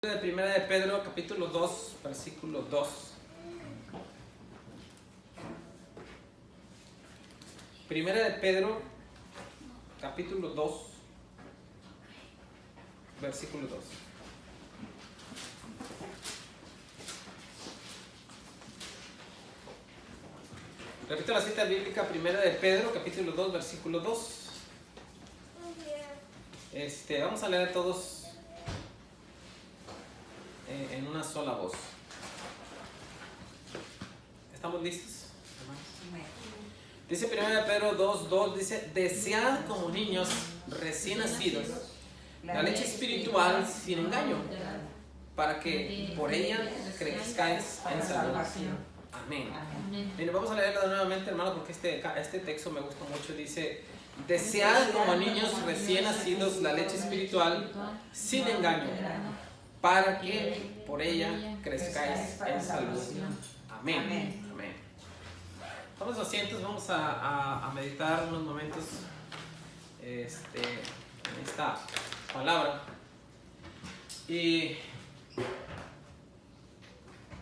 De Primera de Pedro, capítulo 2, versículo 2. Primera de Pedro, capítulo 2, versículo 2. Repito la cita bíblica, Primera de Pedro, capítulo 2, versículo 2. Vamos a leer todos en una sola voz. ¿Estamos listos, hermanos? Dice 1 Pedro 2:2, dice: desead como niños recién nacidos la leche espiritual sin engaño, para que por ella crezcáis en salud. Amén. Bien, vamos a leerlo nuevamente, hermano, porque este texto me gusta mucho. Dice: desead como niños recién nacidos la leche espiritual sin engaño, para que por ella crezcáis en salud. Amén. Amén. Tomamos asientos, vamos a meditar unos momentos en esta palabra. Y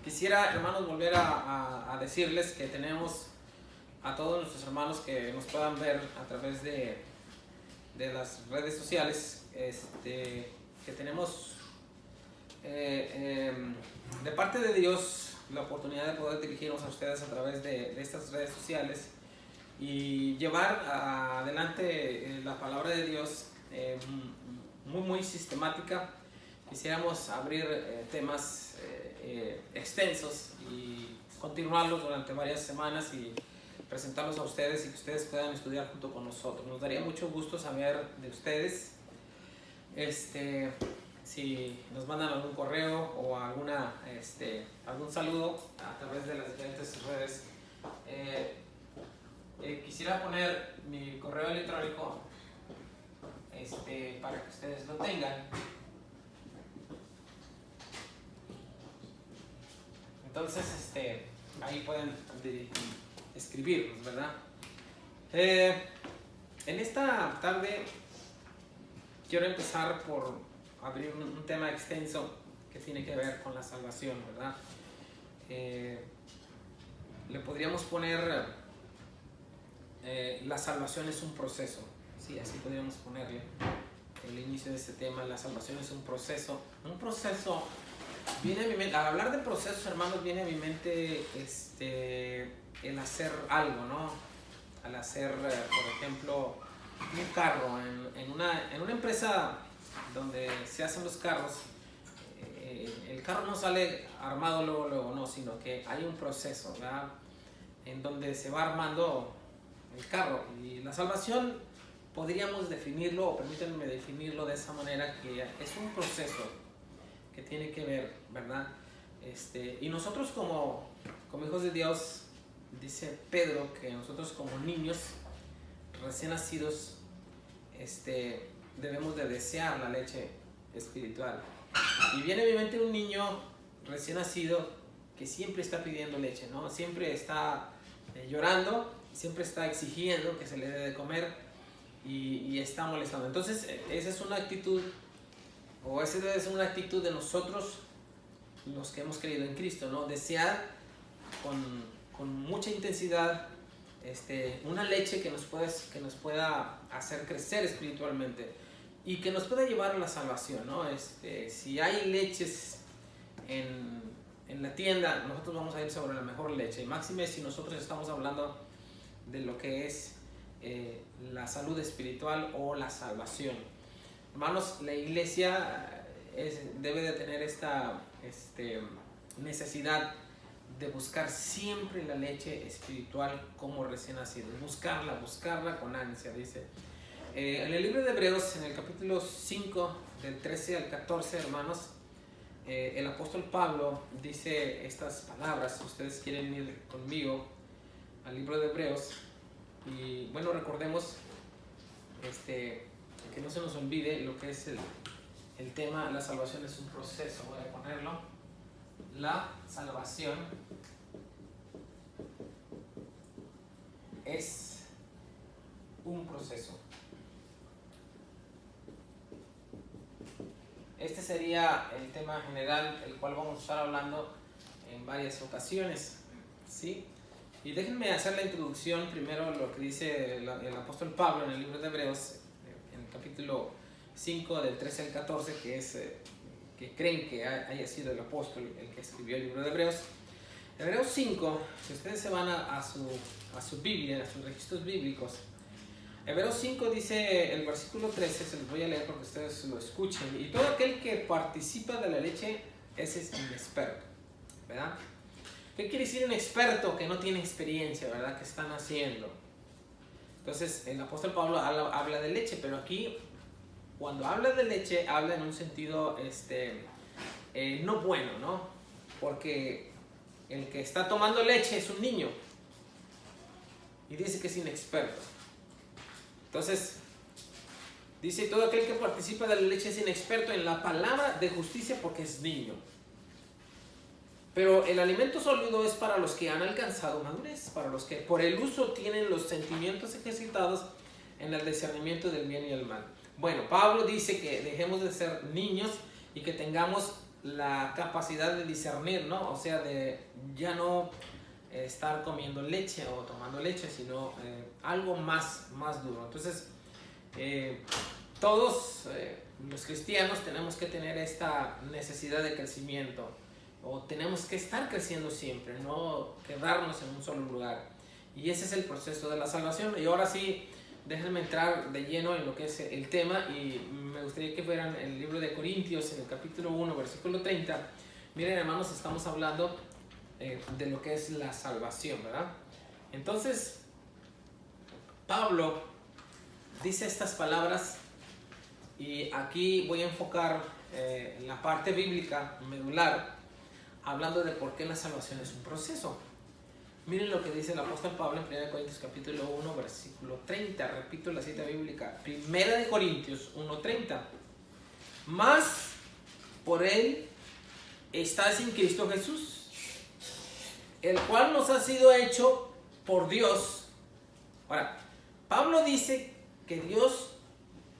quisiera, hermanos, volver a decirles que tenemos a todos nuestros hermanos que nos puedan ver a través de las redes sociales, que tenemos de parte de Dios la oportunidad de poder dirigirnos a ustedes a través de estas redes sociales y llevar adelante la palabra de Dios muy sistemática. Quisiéramos abrir temas extensos y continuarlos durante varias semanas y presentarlos a ustedes y que ustedes puedan estudiar junto con nosotros. Nos daría mucho gusto saber de ustedes. Si nos mandan algún correo o algún saludo a través de las diferentes redes. Quisiera poner mi correo electrónico para que ustedes lo tengan. Entonces, ahí pueden escribirnos, ¿verdad? En esta tarde quiero empezar por abrir un tema extenso que tiene que ver con la salvación, ¿verdad? Le podríamos poner la salvación es un proceso, sí, así podríamos ponerle el inicio de este tema. La salvación es un proceso. Viene a mi mente, al hablar de procesos, hermanos, viene a mi mente el hacer algo, ¿no? Al hacer, por ejemplo, un carro en una empresa donde se hacen los carros. El carro no sale armado luego, no, sino que hay un proceso, ¿verdad? En donde se va armando el carro. Y la salvación podríamos definirlo, o permítanme definirlo de esa manera, que es un proceso que tiene que ver, ¿verdad? Y nosotros como hijos de Dios, dice Pedro que nosotros como niños recién nacidos debemos de desear la leche espiritual. Y viene a mi mente un niño recién nacido que siempre está pidiendo leche, ¿no? Siempre está llorando, siempre está exigiendo que se le dé de comer y está molestando. Entonces, esa es una actitud, o esa debe ser una actitud de nosotros, los que hemos creído en Cristo, ¿no? Desear con mucha intensidad una leche que nos pueda hacer crecer espiritualmente y que nos pueda llevar a la salvación, ¿no? Si hay leches en la tienda, nosotros vamos a ir sobre la mejor leche, y máxime si nosotros estamos hablando de lo que es la salud espiritual o la salvación. Hermanos, la iglesia debe de tener esta necesidad de buscar siempre la leche espiritual como recién nacido, buscarla con ansia. Dice en el libro de Hebreos, en el capítulo 5 del 13 al 14, hermanos, el apóstol Pablo dice estas palabras. Si ustedes quieren ir conmigo al libro de Hebreos, y bueno, recordemos que no se nos olvide lo que es el tema. La salvación es un proceso. Voy a ponerlo: la salvación es un proceso. este sería el tema general, el cual vamos a estar hablando en varias ocasiones, ¿sí? Y déjenme hacer la introducción primero, lo que dice el apóstol Pablo en el libro de Hebreos, en el capítulo 5, del 13 al 14, que es que creen que haya sido el apóstol el que escribió el libro de Hebreos. Hebreos 5, si ustedes se van a su Biblia, a sus registros bíblicos, Hebreos 5 dice el versículo 13, se los voy a leer para que ustedes lo escuchen. Y todo aquel que participa de la leche, ese es inexperto, ¿verdad? ¿Qué quiere decir un experto? Que no tiene experiencia, ¿verdad? Que están haciendo. Entonces el apóstol Pablo habla de leche, pero aquí cuando habla de leche habla en un sentido no bueno, ¿no? Porque el que está tomando leche es un niño y dice que es inexperto. Entonces dice, todo aquel que participa de la leche es inexperto en la palabra de justicia porque es niño. Pero el alimento sólido es para los que han alcanzado madurez, para los que por el uso tienen los sentimientos ejercitados en el discernimiento del bien y el mal. Bueno, Pablo dice que dejemos de ser niños y que tengamos la capacidad de discernir, ¿no? O sea, de ya no estar comiendo leche o tomando leche, sino algo más duro. Entonces, todos los cristianos tenemos que tener esta necesidad de crecimiento, o tenemos que estar creciendo siempre, no quedarnos en un solo lugar. Y ese es el proceso de la salvación. Y ahora sí, déjenme entrar de lleno en lo que es el tema, y me gustaría que fueran el libro de Corintios, en el capítulo 1, versículo 30. Miren, hermanos, estamos hablando de lo que es la salvación, ¿verdad? Entonces, Pablo dice estas palabras, y aquí voy a enfocar la parte bíblica medular, hablando de por qué la salvación es un proceso. Miren lo que dice el apóstol Pablo en 1 Corintios capítulo 1, versículo 30. Repito la cita bíblica. 1 Corintios 1:30. Mas por él estáis en Cristo Jesús, el cual nos ha sido hecho por Dios. Ahora, Pablo dice que Dios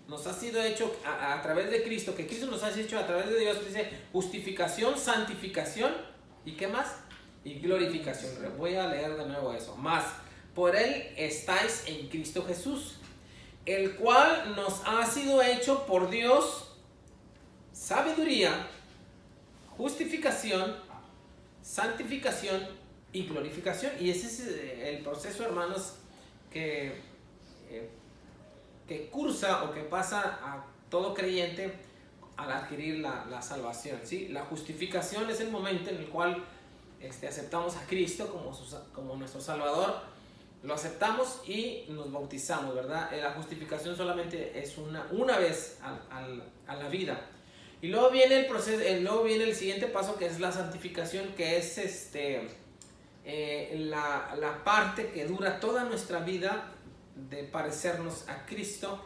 nos ha sido hecho a través de Cristo, que Cristo nos ha hecho a través de Dios, dice justificación, santificación y ¿qué más? Y glorificación. Voy a leer de nuevo eso. Más, por él estáis en Cristo Jesús, el cual nos ha sido hecho por Dios sabiduría, justificación, santificación y glorificación. Y ese es el proceso, hermanos, que cursa o que pasa a todo creyente al adquirir la salvación, ¿sí? La justificación es el momento en el cual aceptamos a Cristo como nuestro Salvador, lo aceptamos y nos bautizamos, ¿verdad? La justificación solamente es una vez a la vida. Y luego viene el proceso, luego viene el siguiente paso, que es la santificación, que es la parte que dura toda nuestra vida de parecernos a Cristo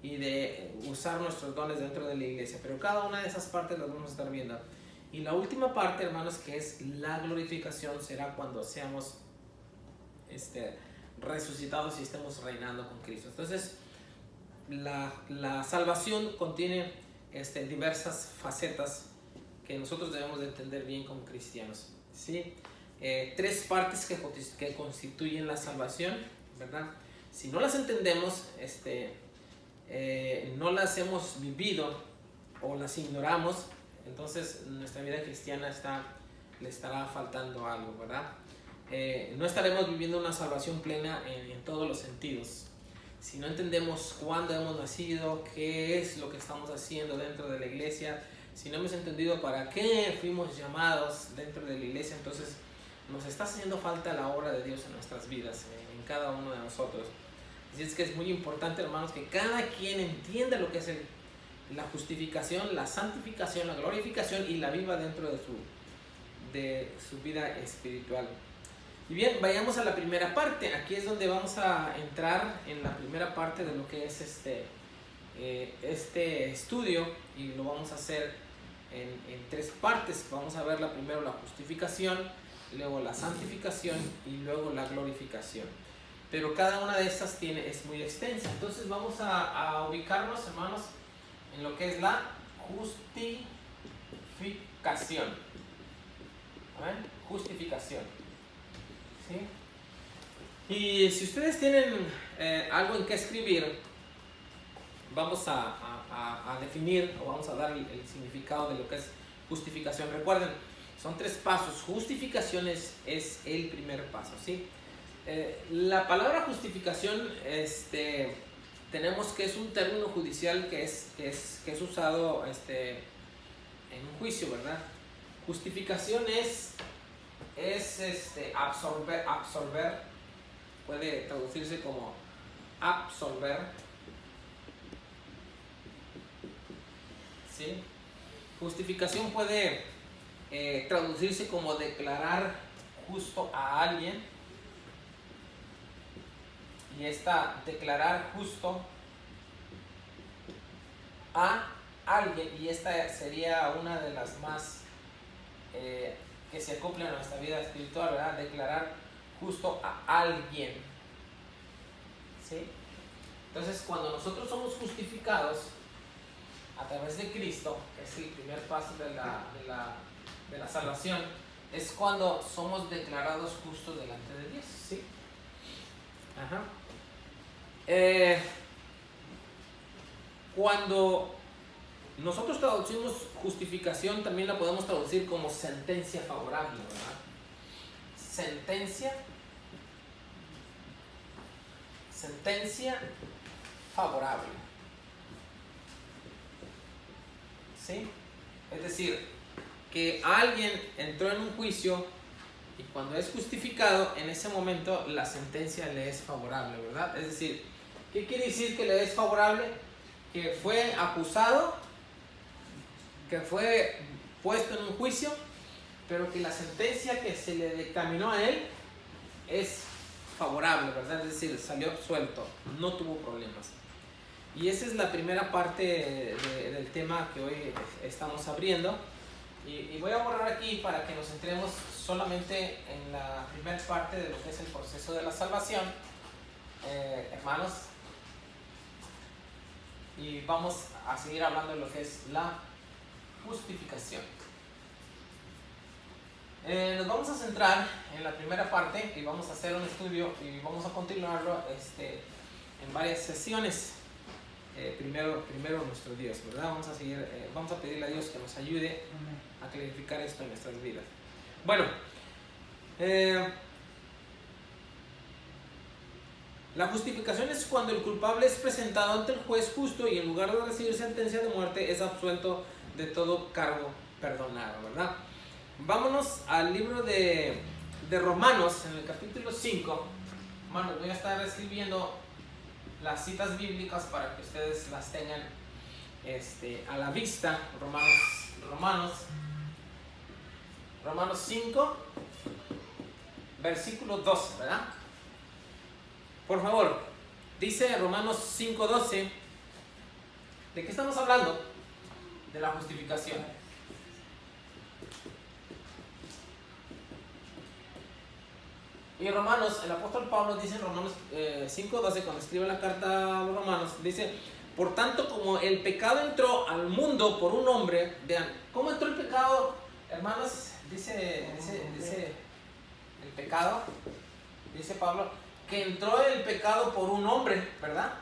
y de usar nuestros dones dentro de la iglesia. Pero cada una de esas partes las vamos a estar viendo. Y la última parte, hermanos, que es la glorificación, será cuando seamos resucitados y estemos reinando con Cristo. Entonces, la salvación contiene diversas facetas que nosotros debemos de entender bien como cristianos, ¿sí? Tres partes que constituyen la salvación, ¿verdad? Si no las entendemos, no las hemos vivido o las ignoramos, entonces nuestra vida cristiana le estará faltando algo, ¿verdad? No estaremos viviendo una salvación plena en todos los sentidos. Si no entendemos cuándo hemos nacido, qué es lo que estamos haciendo dentro de la iglesia, si no hemos entendido para qué fuimos llamados dentro de la iglesia, entonces nos está haciendo falta la obra de Dios en nuestras vidas, en cada uno de nosotros. Así es que es muy importante, hermanos, que cada quien entienda lo que es la justificación, la santificación, la glorificación, y la viva dentro de su vida espiritual. Y bien, vayamos a la primera parte. Aquí es donde vamos a entrar en la primera parte de lo que es este estudio, y lo vamos a hacer en tres partes. Vamos a ver primero la justificación, luego la santificación y luego la glorificación. Pero cada una de estas es muy extensa. Entonces vamos a ubicarnos, hermanos, en lo que es la justificación. ¿Ven? Justificación. ¿Sí? Y si ustedes tienen algo en que escribir, vamos a definir o vamos a dar el significado de lo que es justificación. Recuerden, son 3 pasos. Justificación es el primer paso, ¿sí? La palabra justificación, tenemos que es un término judicial que es usado en un juicio, ¿verdad? Justificación es absolver, puede traducirse como absolver, ¿sí? Justificación puede traducirse como declarar justo a alguien, y declarar justo a alguien, y esta sería una de las más que se acoplan a nuestra vida espiritual, ¿verdad? Declarar justo a alguien, ¿sí? Entonces, cuando nosotros somos justificados a través de Cristo, que es el primer paso de la salvación, es cuando somos declarados justos delante de Dios, ¿sí? Ajá. Cuando nosotros traducimos justificación, también la podemos traducir como sentencia favorable, ¿verdad? Sentencia favorable, ¿sí? Es decir, que alguien entró en un juicio y cuando es justificado, en ese momento la sentencia le es favorable, ¿verdad? Es decir, ¿qué quiere decir que le es favorable? Que fue acusado, que fue puesto en un juicio, pero que la sentencia que se le dictaminó a él es favorable, ¿verdad? Es decir, salió absuelto, no tuvo problemas. Y esa es la primera parte del tema que hoy estamos abriendo. Y voy a borrar aquí para que nos centremos solamente en la primera parte de lo que es el proceso de la salvación, hermanos. Y vamos a seguir hablando de lo que es la justificación. Nos vamos a centrar en la primera parte y vamos a hacer un estudio y vamos a continuarlo en varias sesiones. Primero nuestro Dios, ¿verdad? Vamos a pedirle a Dios que nos ayude a clarificar esto en nuestras vidas. Bueno, la justificación es cuando el culpable es presentado ante el juez justo y en lugar de recibir sentencia de muerte es absuelto de todo cargo perdonado, ¿verdad? Vámonos al libro de Romanos, en el capítulo 5. Hermanos, voy a estar escribiendo las citas bíblicas para que ustedes las tengan a la vista. Romanos 5, versículo 12, ¿verdad? Por favor, dice Romanos 5:12. ¿De qué estamos hablando? De la justificación. Y Romanos, el apóstol Pablo dice en Romanos 5:12, cuando escribe la carta a los Romanos, dice: por tanto, como el pecado entró al mundo por un hombre, vean, ¿cómo entró el pecado, hermanos? Dice el pecado, dice Pablo, que entró el pecado por un hombre, ¿verdad?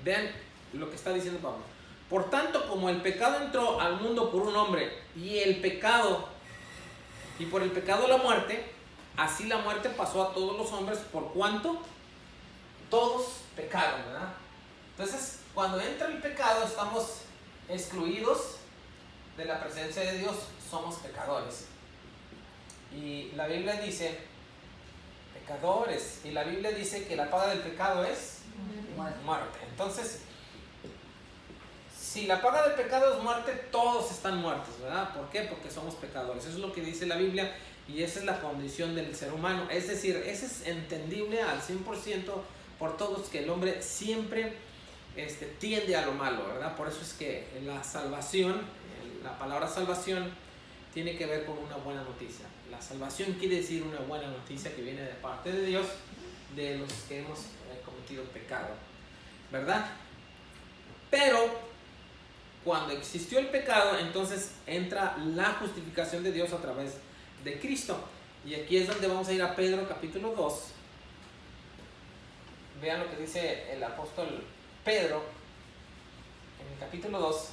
Vean lo que está diciendo Pablo. Por tanto, como el pecado entró al mundo por un hombre, y por el pecado la muerte, así la muerte pasó a todos los hombres, por cuanto todos pecaron, ¿verdad? Entonces, cuando entra el pecado, estamos excluidos de la presencia de Dios, somos pecadores. Y la Biblia dice, pecadores, y la Biblia dice que la paga del pecado es muerte. Entonces, si la paga del pecado es muerte, todos están muertos, ¿verdad? ¿Por qué? Porque somos pecadores. Eso es lo que dice la Biblia y esa es la condición del ser humano. Es decir, eso es entendible al 100% por todos, que el hombre siempre tiende a lo malo, ¿verdad? Por eso es que la salvación, la palabra salvación, tiene que ver con una buena noticia. La salvación quiere decir una buena noticia que viene de parte de Dios, de los que hemos cometido pecado. ¿verdad? Pero cuando existió el pecado, entonces entra la justificación de Dios a través de Cristo. Y aquí es donde vamos a ir a Pedro capítulo 2. Vean lo que dice el apóstol Pedro en el capítulo 2,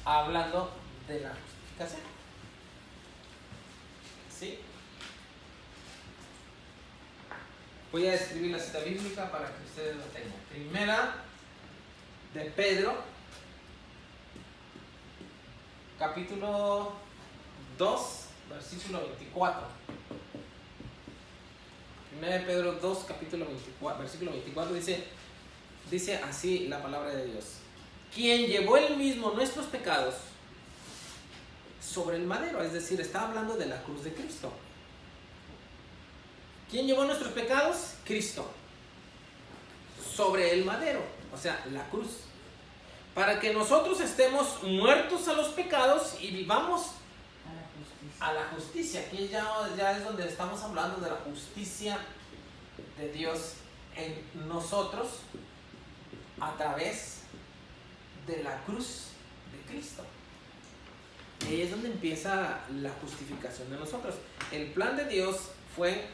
hablando de la justificación. ¿Sí? Voy a escribir la cita bíblica para que ustedes lo tengan. Primera de Pedro, capítulo 2, versículo 24. Primera de Pedro 2, capítulo 24, versículo 24 dice así la palabra de Dios: quien llevó él mismo nuestros pecados sobre el madero, es decir, está hablando de la cruz de Cristo. ¿Quién llevó nuestros pecados? Cristo. Sobre el madero, o sea, la cruz. Para que nosotros estemos muertos a los pecados y vivamos a la justicia. Aquí ya es donde estamos hablando de la justicia de Dios en nosotros a través de la cruz de Cristo. Y ahí es donde empieza la justificación de nosotros. El plan de Dios fue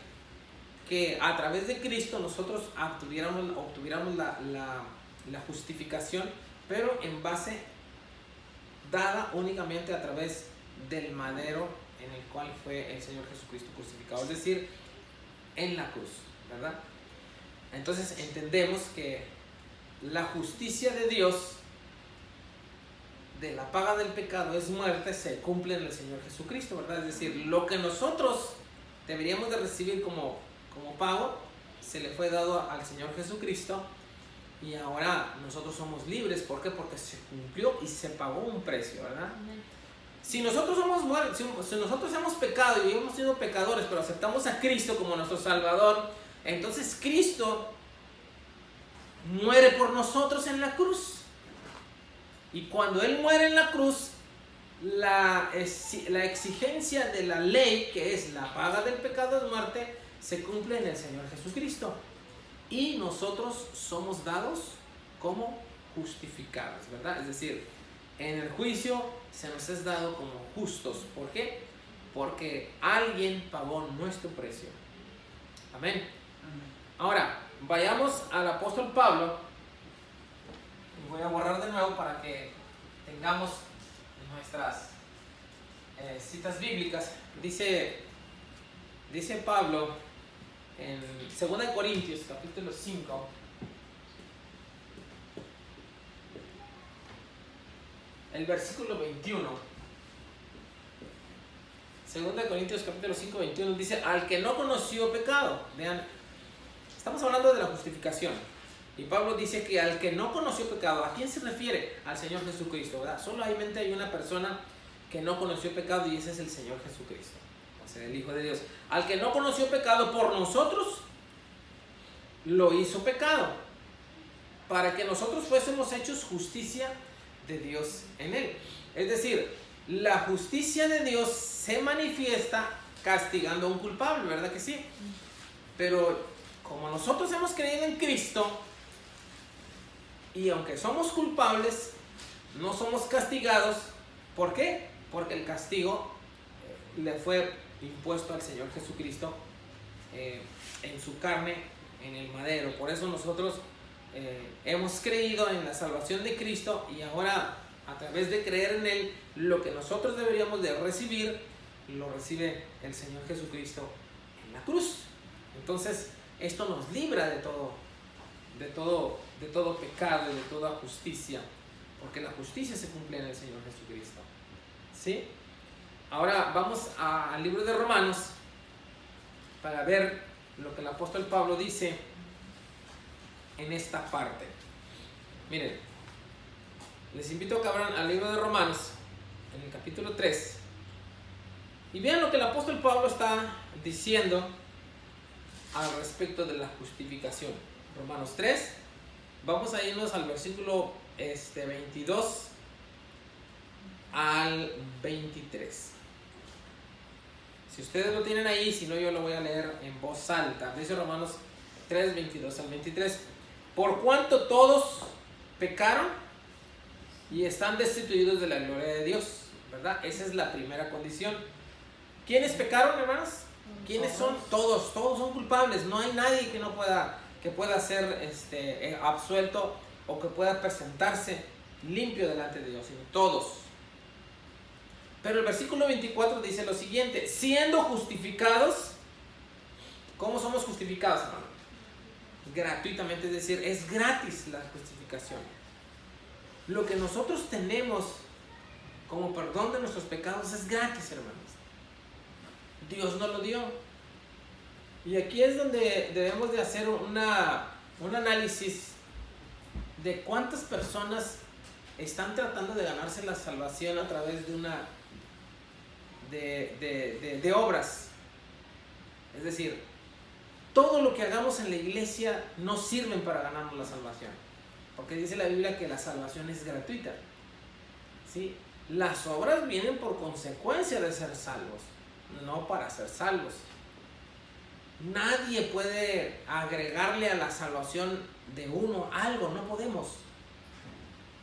que a través de Cristo nosotros obtuviéramos la justificación, pero en base dada únicamente a través del madero en el cual fue el Señor Jesucristo crucificado, es decir, en la cruz, ¿verdad? Entonces entendemos que la justicia de Dios, de la paga del pecado es muerte, se cumple en el Señor Jesucristo, ¿verdad? Es decir, lo que nosotros deberíamos de recibir como pago, se le fue dado al Señor Jesucristo, y ahora nosotros somos libres. ¿Por qué? Porque se cumplió y se pagó un precio, ¿verdad? Si nosotros si nosotros hemos pecado y hemos sido pecadores, pero aceptamos a Cristo como nuestro Salvador, entonces Cristo muere por nosotros en la cruz. Y cuando Él muere en la cruz, la exigencia de la ley, que es la paga del pecado es muerte, se cumple en el Señor Jesucristo. Y nosotros somos dados como justificados, ¿verdad? Es decir, en el juicio se nos es dado como justos. ¿Por qué? Porque alguien pagó nuestro precio. Amén. Ahora, vayamos al apóstol Pablo. Y voy a borrar de nuevo para que tengamos nuestras citas bíblicas. Dice Pablo en 2 Corintios capítulo 5, el versículo 21. 2 Corintios capítulo 5, 21 dice: al que no conoció pecado. Vean, estamos hablando de la justificación, y Pablo dice que al que no conoció pecado, ¿a quién se refiere? Al Señor Jesucristo, ¿verdad? Solamente hay una persona que no conoció pecado, y ese es el Señor Jesucristo, o sea, el Hijo de Dios. Al que no conoció pecado, por nosotros lo hizo pecado, para que nosotros fuésemos hechos justicia de Dios en él. Es decir, la justicia de Dios se manifiesta castigando a un culpable, ¿verdad que sí? Pero como nosotros hemos creído en Cristo, y aunque somos culpables, no somos castigados. ¿Por qué? Porque el castigo le fue impuesto al Señor Jesucristo en su carne, en el madero. Por eso nosotros hemos creído en la salvación de Cristo, y ahora, a través de creer en Él, lo que nosotros deberíamos de recibir, lo recibe el Señor Jesucristo en la cruz. Entonces, esto nos libra de todo pecado y de toda justicia, porque la justicia se cumple en el Señor Jesucristo. ¿Sí? Ahora vamos al libro de Romanos para ver lo que el apóstol Pablo dice en esta parte. Miren, les invito a que abran al libro de Romanos en el capítulo 3 y vean lo que el apóstol Pablo está diciendo al respecto de la justificación. Romanos 3, vamos a irnos al versículo 22 al 23. Si ustedes lo tienen ahí, si no, yo lo voy a leer en voz alta. Dice Romanos 3, 22 al 23. por cuanto todos pecaron y están destituidos de la gloria de Dios, ¿verdad? Esa es la primera condición. ¿Quiénes pecaron, hermanos? ¿Quiénes son? Todos son culpables. No hay nadie que pueda ser absuelto o que pueda presentarse limpio delante de Dios, sino todos. Pero el versículo 24 dice lo siguiente: siendo justificados. ¿Cómo somos justificados, hermano? Gratuitamente, es decir, es gratis la justificación. Lo que nosotros tenemos como perdón de nuestros pecados es gratis, hermanos. Dios nos lo dio. Y aquí es donde debemos de hacer un análisis de cuántas personas están tratando de ganarse la salvación a través de obras. Es decir, todo lo que hagamos en la iglesia no sirven para ganarnos la salvación, porque dice la Biblia que la salvación es gratuita, ¿sí? Las obras vienen por consecuencia de ser salvos, no para ser salvos. Nadie puede agregarle a la salvación de uno algo, no podemos,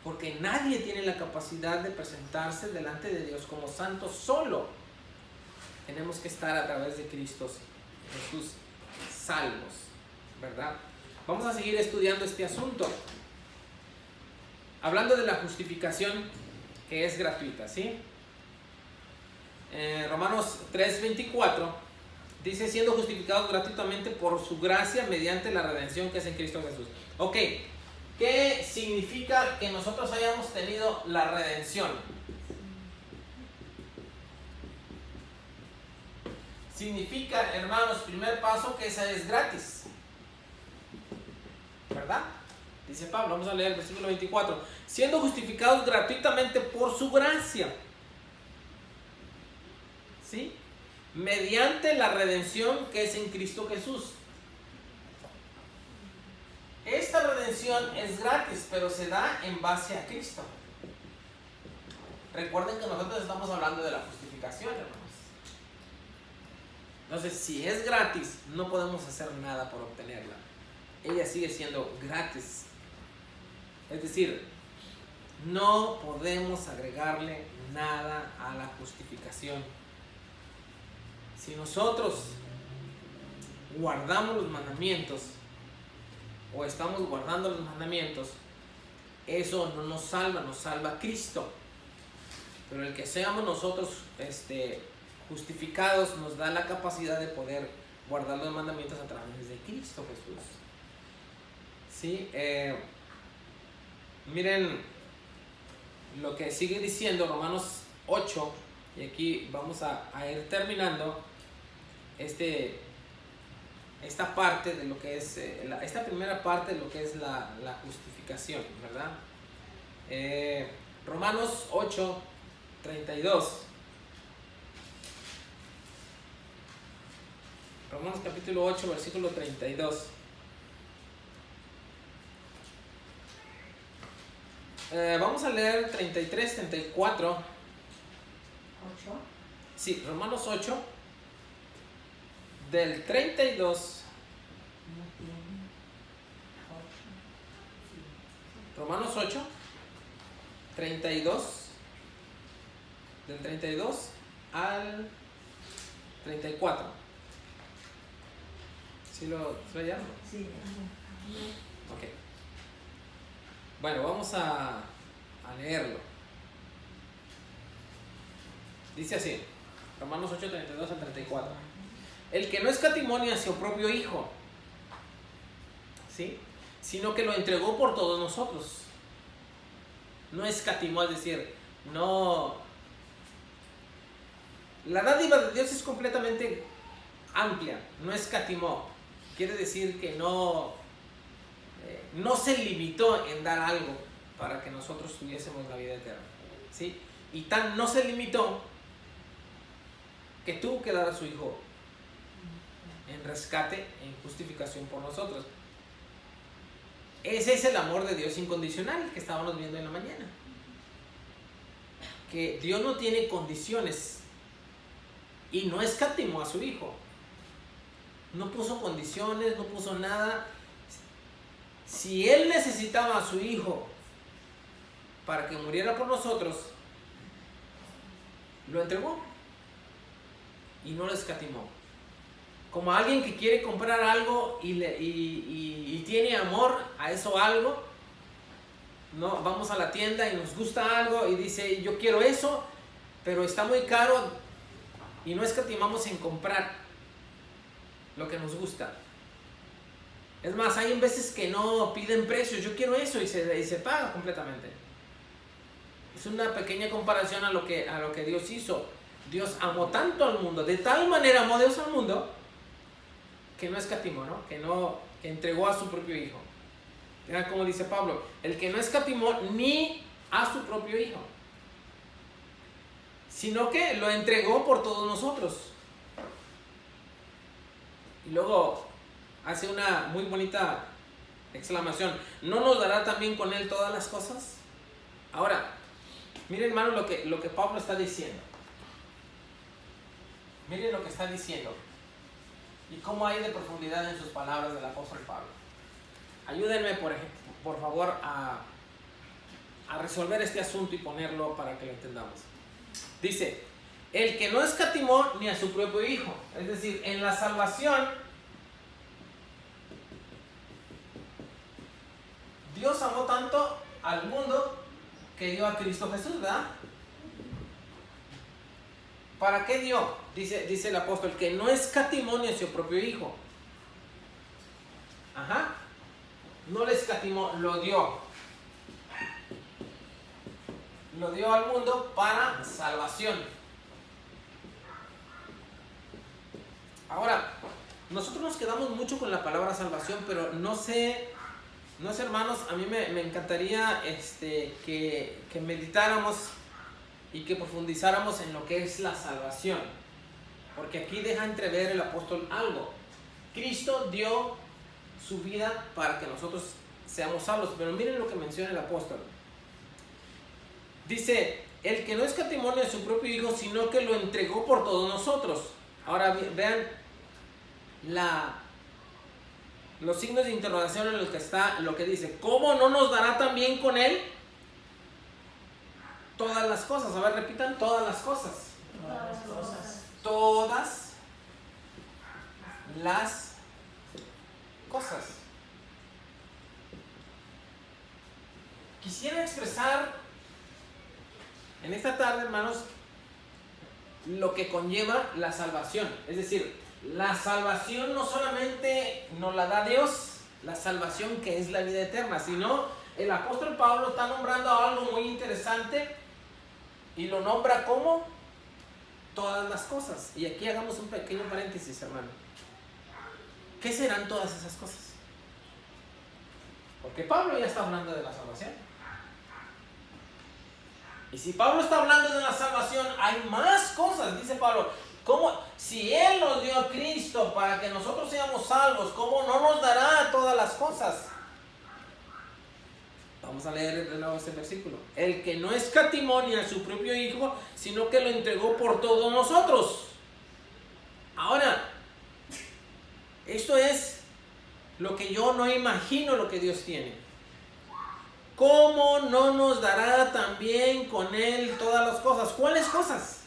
porque nadie tiene la capacidad de presentarse delante de Dios como santo solo. Tenemos que estar a través de Cristo Jesús salvos, ¿verdad? Vamos a seguir estudiando este asunto, hablando de la justificación que es gratuita, ¿sí? Romanos 3:24 dice: siendo justificados gratuitamente por su gracia mediante la redención que es en Cristo Jesús. Ok, ¿qué significa que nosotros hayamos tenido la redención? Significa, hermanos, primer paso, que esa es gratis, ¿verdad? Dice Pablo, vamos a leer el versículo 24: siendo justificados gratuitamente por su gracia, ¿sí? Mediante la redención que es en Cristo Jesús. Esta redención es gratis, pero se da en base a Cristo. Recuerden que nosotros estamos hablando de la justificación, hermanos. Entonces, si es gratis, no podemos hacer nada por obtenerla. Ella sigue siendo gratis. Es decir, no podemos agregarle nada a la justificación. Si nosotros guardamos los mandamientos o estamos guardando los mandamientos, eso no nos salva Cristo. Pero el que seamos nosotros justificados nos da la capacidad de poder guardar los mandamientos a través de Cristo Jesús. ¿Sí? Miren lo que sigue diciendo Romanos 8, y aquí vamos a ir terminando esta parte de lo que es esta primera parte de lo que es la justificación, ¿verdad? Romanos 8, 32. Romanos capítulo 8, versículo 32. Vamos a leer 33, 34. 8. Sí, Romanos 8, del 32. Romanos 8, 32. Del 32 al 34. ¿Sí lo traían? Sí. Ok. Bueno, vamos a leerlo. Dice así, Romanos 8, 32 al 34. El que no escatimó ni a su propio Hijo, ¿sí?, sino que lo entregó por todos nosotros. No escatimó, es decir, no. La dádiva de Dios es completamente amplia, no escatimó. Quiere decir que no se limitó en dar algo para que nosotros tuviésemos la vida eterna, ¿sí? Y tan no se limitó que tuvo que dar a su Hijo en rescate, en justificación por nosotros. Ese es el amor de Dios incondicional que estábamos viendo en la mañana. Que Dios no tiene condiciones y no escatimó a su Hijo. No puso condiciones, no puso nada. si Él necesitaba a su Hijo para que muriera por nosotros, lo entregó y no lo escatimó. Como alguien que quiere comprar algo y tiene amor a eso algo, no, vamos a la tienda y nos gusta algo y dice, yo quiero eso, pero está muy caro, y no escatimamos en comprar lo que nos gusta. Es más, hay veces que no piden precios, yo quiero eso, y se paga completamente. Es una pequeña comparación a lo que Dios hizo. Dios amó tanto al mundo, de tal manera amó Dios al mundo, que no escatimó, ¿no? Que entregó a su propio Hijo. Era como dice Pablo, el que no escatimó ni a su propio Hijo, sino que lo entregó por todos nosotros. Y luego hace una muy bonita exclamación, ¿no nos dará también con Él todas las cosas? Ahora, miren, hermano, lo que Pablo está diciendo. Miren lo que está diciendo y cómo hay de profundidad en sus palabras del apóstol Pablo. Ayúdenme, por favor, a resolver este asunto y ponerlo para que lo entendamos. Dice, el que no escatimó ni a su propio Hijo. Es decir, en la salvación, Dios amó tanto al mundo que dio a Cristo Jesús, ¿verdad? ¿Para qué dio? Dice el apóstol, que no escatimó ni a su propio Hijo. Ajá. No le escatimó, lo dio. Lo dio al mundo para salvación. Ahora, nosotros nos quedamos mucho con la palabra salvación, pero no sé, hermanos, a mí me encantaría que meditáramos y que profundizáramos en lo que es la salvación, porque aquí deja entrever el apóstol algo. Cristo dio su vida para que nosotros seamos salvos, pero miren lo que menciona el apóstol. Dice, el que no escatimó ni a su propio Hijo, sino que lo entregó por todos nosotros. Ahora vean los signos de interrogación en los que está lo que dice, ¿cómo no nos dará también con Él todas las cosas? A ver, repitan, todas las cosas. Todas las cosas. Todas las cosas. Quisiera expresar en esta tarde, hermanos, lo que conlleva la salvación. Es decir, la salvación no solamente nos la da Dios, la salvación que es la vida eterna, sino el apóstol Pablo está nombrando algo muy interesante y lo nombra como todas las cosas. Y aquí hagamos un pequeño paréntesis, hermano. ¿Qué serán todas esas cosas? Porque Pablo ya está hablando de la salvación. Y si Pablo está hablando de la salvación, hay más cosas, dice Pablo. ¿Cómo? Si Él nos dio a Cristo para que nosotros seamos salvos, ¿cómo no nos dará todas las cosas? Vamos a leer de nuevo este versículo. El que no escatimó ni a su propio Hijo, sino que lo entregó por todos nosotros. Ahora, esto es lo que yo no imagino lo que Dios tiene. ¿Cómo no nos dará también con Él todas las cosas? ¿Cuáles cosas?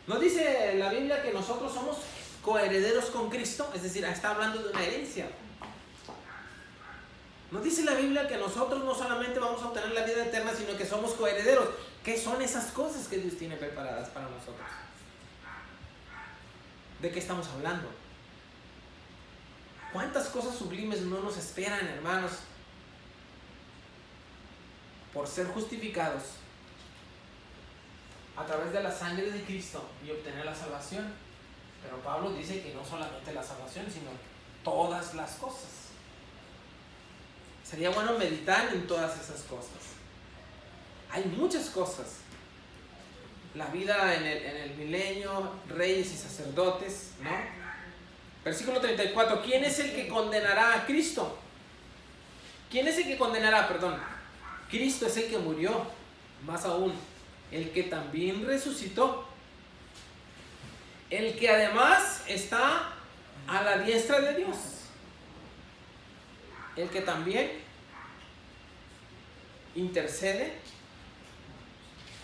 ¿No dice la Biblia que nosotros somos coherederos con Cristo? Es decir, está hablando de una herencia. ¿No dice la Biblia que nosotros no solamente vamos a obtener la vida eterna, sino que somos coherederos? ¿Qué son esas cosas que Dios tiene preparadas para nosotros? ¿De qué estamos hablando? ¿Cuántas cosas sublimes no nos esperan, hermanos, por ser justificados a través de la sangre de Cristo y obtener la salvación? Pero Pablo dice que no solamente la salvación, sino todas las cosas. Sería bueno meditar en todas esas cosas. Hay muchas cosas. La vida en el milenio, reyes y sacerdotes, ¿no? Versículo 34. ¿Quién es el que condenará a Cristo? ¿Quién es el que condenará? Perdón. Cristo es el que murió, más aún, el que también resucitó, el que además está a la diestra de Dios. el que también intercede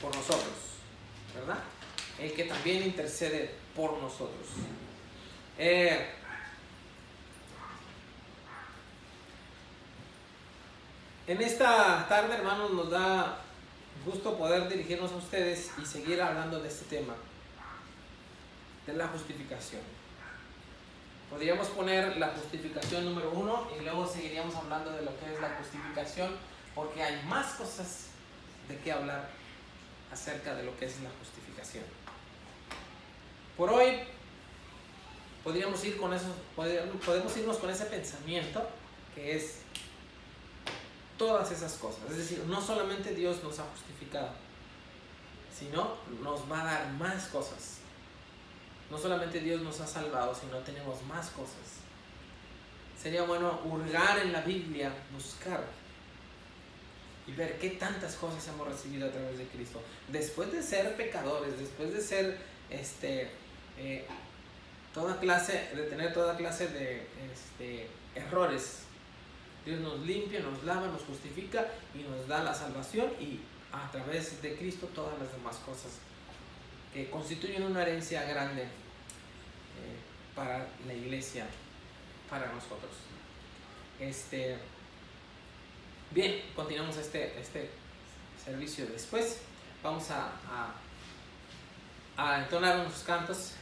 por nosotros, ¿verdad? El que también intercede por nosotros. En esta tarde, hermanos, nos da gusto poder dirigirnos a ustedes y seguir hablando de este tema, de la justificación. Podríamos poner la justificación número 1 y luego seguiríamos hablando de lo que es la justificación, porque hay más cosas de qué hablar acerca de lo que es la justificación. Por hoy podemos irnos con ese pensamiento que es todas esas cosas. Es decir, no solamente Dios nos ha justificado, sino nos va a dar más cosas. No solamente Dios nos ha salvado, sino tenemos más cosas. Sería bueno hurgar en la Biblia, buscar y ver qué tantas cosas hemos recibido a través de Cristo. Después de ser pecadores, después de ser tener toda clase de errores, Dios nos limpia, nos lava, nos justifica y nos da la salvación, y a través de Cristo todas las demás cosas que constituyen una herencia grande para la iglesia, para nosotros. Bien, continuamos este servicio después. Vamos a entonar unos cantos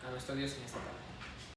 a nuestro Dios en esta tarde.